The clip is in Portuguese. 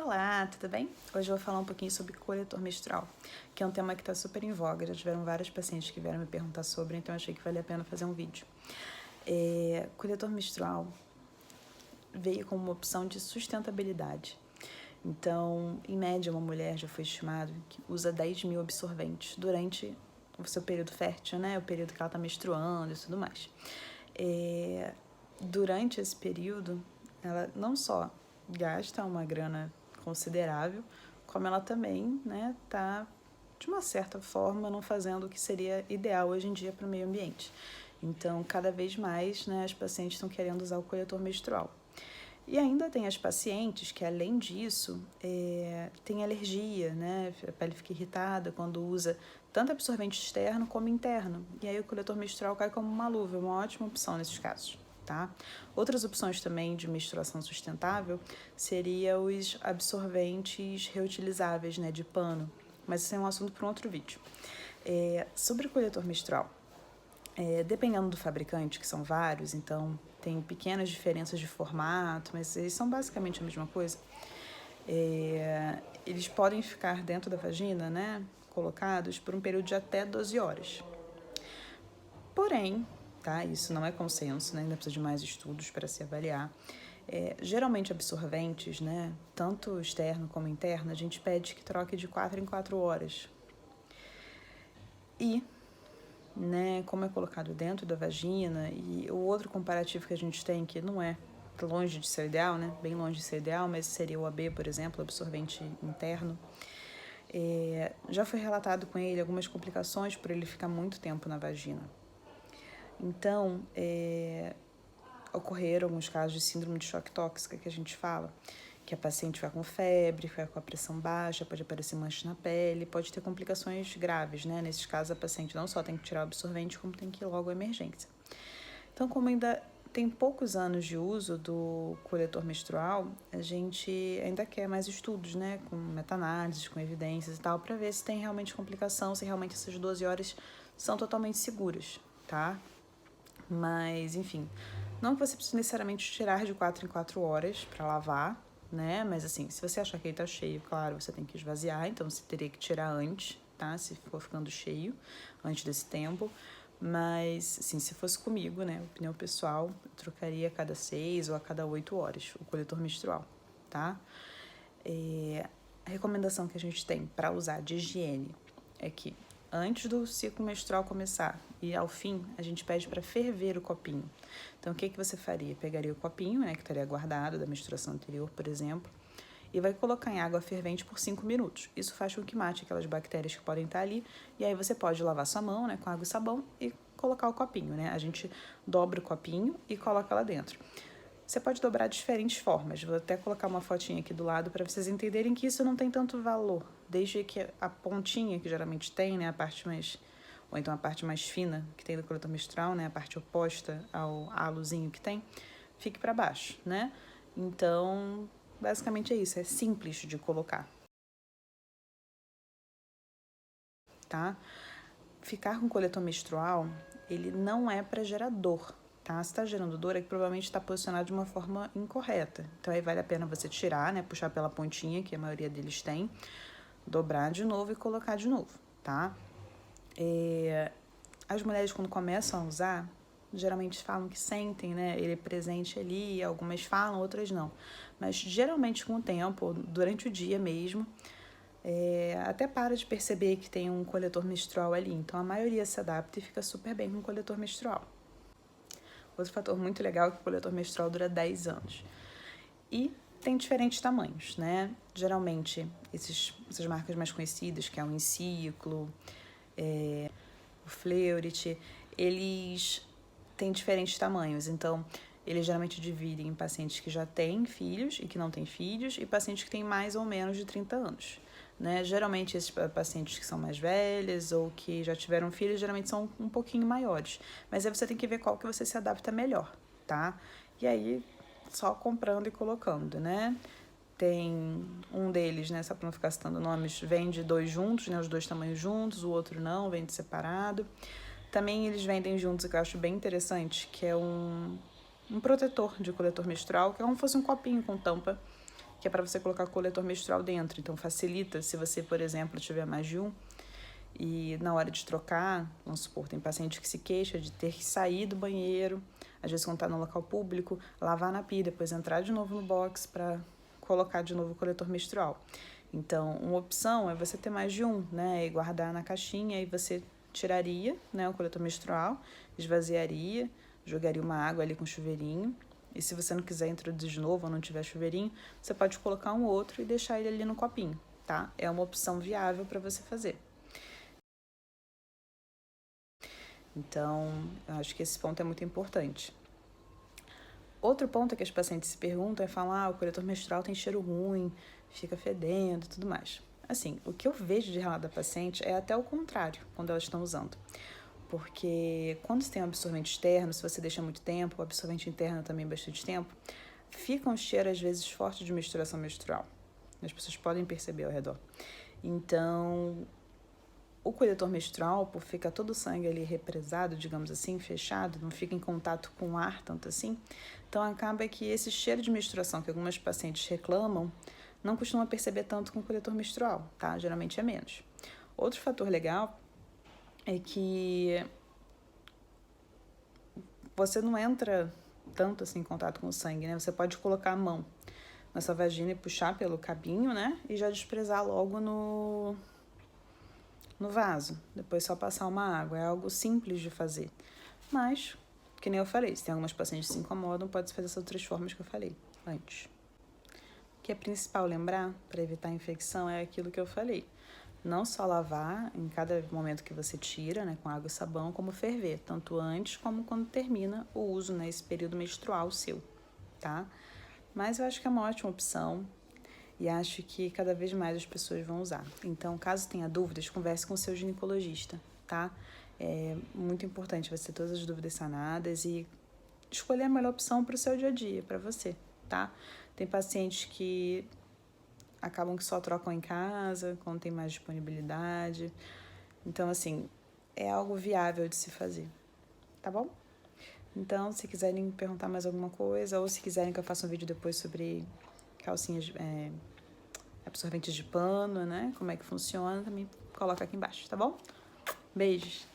Olá, tudo bem? Hoje eu vou falar um pouquinho sobre coletor menstrual, que é um tema que está super em voga. Já tiveram vários pacientes que vieram me perguntar sobre, então eu achei que valia a pena fazer um vídeo. Coletor menstrual veio como uma opção de sustentabilidade. Então, em média, uma mulher já foi estimado que usa 10 mil absorventes durante o seu período fértil, né? O período que ela está menstruando e tudo mais. Durante esse período, ela não só gasta uma grana considerável, como ela também, né, tá de uma certa forma não fazendo o que seria ideal hoje em dia para o meio ambiente. Então, cada vez mais, né, as pacientes estão querendo usar o coletor menstrual. E ainda tem as pacientes que, além disso, tem alergia, né? A pele fica irritada quando usa tanto absorvente externo como interno. E aí o coletor menstrual cai como uma luva, uma ótima opção nesses casos, tá? Outras opções também de menstruação sustentável seria os absorventes reutilizáveis, né, de pano. Mas esse é um assunto para um outro vídeo. Sobre o coletor menstrual, dependendo do fabricante, que são vários, então tem pequenas diferenças de formato, mas eles são basicamente a mesma coisa. Eles podem ficar dentro da vagina, né, colocados por um período de até 12 horas. Porém, tá, isso não é consenso, né, ainda precisa de mais estudos para se avaliar. Geralmente absorventes, né, tanto externo como interno, a gente pede que troque de 4 em 4 horas. E né, como é colocado dentro da vagina, e o outro comparativo que a gente tem, que não é longe de ser ideal, né, bem longe de ser ideal, mas seria o AB, por exemplo, absorvente interno, já foi relatado com ele algumas complicações por ele ficar muito tempo na vagina. Então, ocorreram alguns casos de síndrome de choque tóxica, que a gente fala, que a paciente fica com febre, fica com a pressão baixa, pode aparecer manchas na pele, pode ter complicações graves, né? Nesses casos, a paciente não só tem que tirar o absorvente, como tem que ir logo à emergência. Então, como ainda tem poucos anos de uso do coletor menstrual, a gente ainda quer mais estudos, né? Com meta-análises, com evidências e tal, para ver se tem realmente complicação, se realmente essas 12 horas são totalmente seguras, tá? Mas, enfim, não que você precise necessariamente tirar de 4 em 4 horas para lavar, né? Mas assim, se você achar que ele tá cheio, claro, você tem que esvaziar, então você teria que tirar antes, tá? Se for ficando cheio, antes desse tempo. Mas, assim, se fosse comigo, né, opinião pessoal, eu trocaria a cada 6 ou a cada 8 horas o coletor menstrual, tá? A recomendação que a gente tem para usar de higiene é que antes do ciclo menstrual começar e ao fim, a gente pede para ferver o copinho. Então, o que você faria? Pegaria o copinho, né, que estaria guardado da menstruação anterior, por exemplo, e vai colocar em água fervente por 5 minutos. Isso faz com que mate aquelas bactérias que podem estar ali, e aí você pode lavar sua mão, né, com água e sabão e colocar o copinho, né? A gente dobra o copinho e coloca lá dentro. Você pode dobrar de diferentes formas. Vou até colocar uma fotinha aqui do lado para vocês entenderem que isso não tem tanto valor. Desde que a pontinha, que geralmente tem, né, a parte mais... ou então a parte mais fina que tem do coletor menstrual, né, a parte oposta ao halozinho que tem, fique para baixo, né? Então, basicamente é isso. É simples de colocar, tá? Ficar com coletor menstrual, ele não é para gerar dor, tá? Se tá gerando dor, é que provavelmente está posicionado de uma forma incorreta. Então, aí vale a pena você tirar, né? Puxar pela pontinha, que a maioria deles tem, dobrar de novo e colocar de novo, tá? As mulheres, quando começam a usar, geralmente falam que sentem, né? Ele é presente ali, algumas falam, outras não. Mas, geralmente, com o tempo, durante o dia mesmo, até para de perceber que tem um coletor menstrual ali. Então, a maioria se adapta e fica super bem com o coletor menstrual. Outro fator muito legal é que o coletor menstrual dura 10 anos. E tem diferentes tamanhos, né? Geralmente, essas marcas mais conhecidas, que é o Enciclo, o Fleurit, eles têm diferentes tamanhos. Então, eles geralmente dividem em pacientes que já têm filhos e que não têm filhos e pacientes que têm mais ou menos de 30 anos. Né? Geralmente, esses pacientes que são mais velhas ou que já tiveram filhos, geralmente são um pouquinho maiores. Mas aí você tem que ver qual que você se adapta melhor, tá? E aí, só comprando e colocando, né? Tem um deles, né, só para não ficar citando nomes, vende 2 juntos, né, os 2 tamanhos juntos, o outro não, vende separado. Também eles vendem juntos, que eu acho bem interessante, que é um protetor de coletor menstrual, que é como se fosse um copinho com tampa, que é para você colocar o coletor menstrual dentro. Então facilita se você, por exemplo, tiver mais de um e na hora de trocar, vamos supor, tem paciente que se queixa de ter que sair do banheiro, às vezes quando está no local público, lavar na pia, depois entrar de novo no box para colocar de novo o coletor menstrual. Então, uma opção é você ter mais de um, né, e guardar na caixinha, e você tiraria, né, o coletor menstrual, esvaziaria, jogaria uma água ali com chuveirinho, e se você não quiser introduzir de novo ou não tiver chuveirinho, você pode colocar um outro e deixar ele ali no copinho, tá? É uma opção viável para você fazer. Então, eu acho que esse ponto é muito importante. Outro ponto que as pacientes se perguntam é falar, o coletor menstrual tem cheiro ruim, fica fedendo e tudo mais. Assim, o que eu vejo de relato da paciente é até o contrário, quando elas estão usando. Porque quando você tem um absorvente externo, se você deixa muito tempo, o absorvente interno também bastante tempo, fica um cheiro às vezes forte de misturação menstrual. As pessoas podem perceber ao redor. Então, o coletor menstrual, por ficar todo o sangue ali represado, digamos assim, fechado, não fica em contato com o ar tanto assim, então acaba que esse cheiro de menstruação que algumas pacientes reclamam, não costuma perceber tanto com o coletor menstrual, tá? Geralmente é menos. Outro fator legal é que você não entra tanto assim em contato com o sangue, né? Você pode colocar a mão na sua vagina e puxar pelo cabinho, né? E já desprezar logo no vaso, depois só passar uma água, é algo simples de fazer. Mas, que nem eu falei, se tem algumas pacientes que se incomodam, pode fazer essas outras formas que eu falei antes. O que é principal lembrar para evitar a infecção é aquilo que eu falei. Não só lavar em cada momento que você tira, né, com água e sabão, como ferver, tanto antes como quando termina o uso, né, esse período menstrual seu, tá? Mas eu acho que é uma ótima opção. E acho que cada vez mais as pessoas vão usar. Então, caso tenha dúvidas, converse com o seu ginecologista, tá? É muito importante você ter todas as dúvidas sanadas e escolher a melhor opção para o seu dia a dia, para você, tá? Tem pacientes que acabam que só trocam em casa, quando tem mais disponibilidade. Então, assim, é algo viável de se fazer, tá bom? Então, se quiserem me perguntar mais alguma coisa, ou se quiserem que eu faça um vídeo depois sobre calcinhas, absorventes de pano, né? Como é que funciona, também coloca aqui embaixo, tá bom? Beijos!